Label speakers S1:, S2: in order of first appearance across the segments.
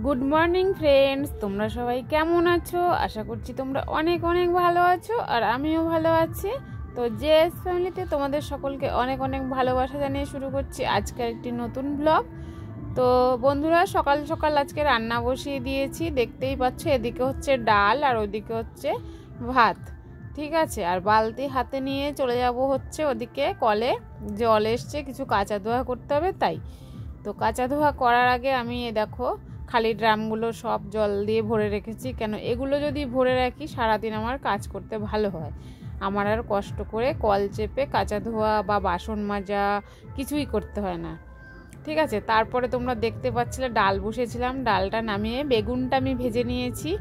S1: Good morning friends, তোমরা সবাই কেমন আছো? আশা করছি তোমরা অনেক অনেক ভালো আছো আর আমিও ভালো আছি। তো জেএস ফ্যামিলিতে তোমাদের সকলকে অনেক অনেক ভালোবাসা জানিয়ে শুরু করছি আজকের একটি নতুন ব্লগ। তো বন্ধুরা, সকাল সকাল আজকে রান্না বসিয়ে দিয়েছি, দেখতেই পাচ্ছ। এদিকে হচ্ছে ডাল আর ওদিকে হচ্ছে ভাত, ঠিক আছে। আর বালতি হাতে নিয়ে চলে যাব হচ্ছে ওদিকে কলে, জল এসছে, কিছু কাঁচা ধোয়া করতে হবে তাই। তো কাঁচা ধোয়া করার আগে আমি দেখো খালি ড্রামগুলো সব জল দিয়ে ভরে রেখেছি। কেন এগুলো যদি ভরে রাখি সারাদিন আমার কাজ করতে ভালো হয়, আমার আর কষ্ট করে কল চেপে কাঁচা ধোয়া বা বাসন মাজা কিছুই করতে হয় না, ঠিক আছে। তারপরে তোমরা দেখতে পাচ্ছিলে ডাল বসেছিলাম, ডালটা নামিয়ে বেগুনটা আমি ভেজে নিয়েছি।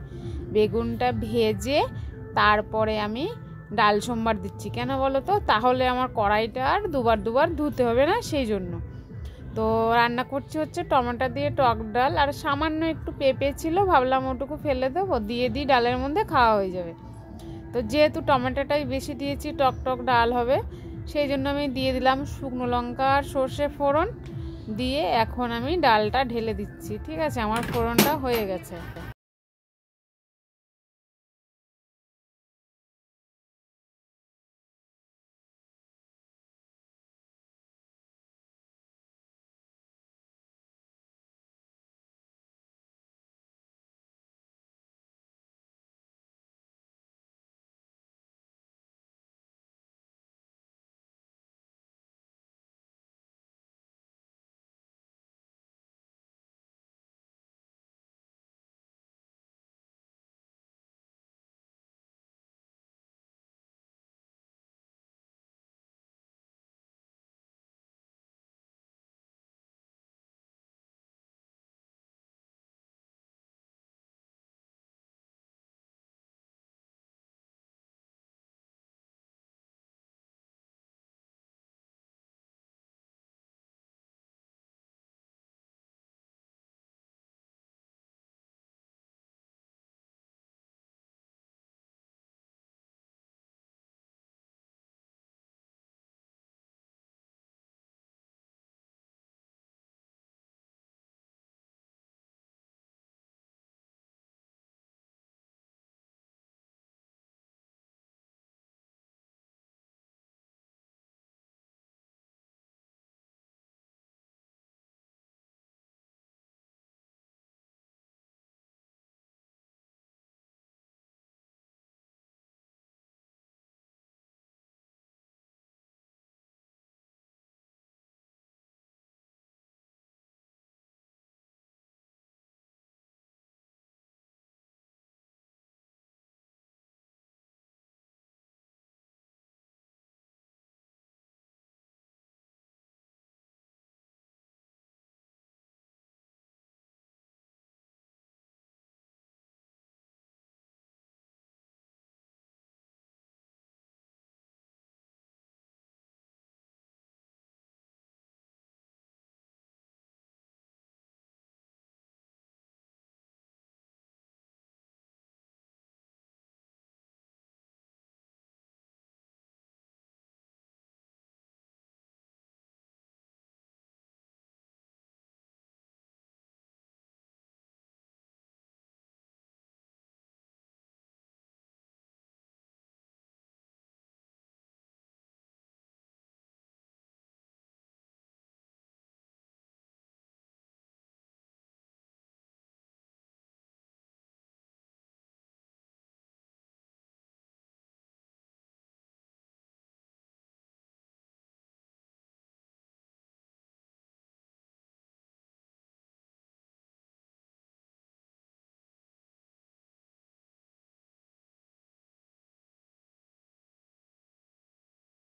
S1: বেগুনটা ভেজে তারপরে আমি ডাল সম্বার দিচ্ছি। কেন বলো তো, তাহলে আমার কড়াইটা আর দুবার ধুতে হবে না, সেই জন্য। তো রান্না করছি হচ্ছে টমেটো দিয়ে টক ডাল, আর সামান্য একটু পেঁপে ছিল, ভাবলাম ওটুকু ফেলে দেবো, দিয়ে দিই ডালের মধ্যে, খাওয়া হয়ে যাবে। তো যেহেতু টমেটোটাই বেশি দিয়েছি, টক টক ডাল হবে, সেই জন্য আমি দিয়ে দিলাম শুকনো লঙ্কা আর সর্ষে ফোড়ন দিয়ে। এখন আমি ডালটা ঢেলে দিচ্ছি, ঠিক আছে। আমার ফোড়নটা হয়ে গেছে।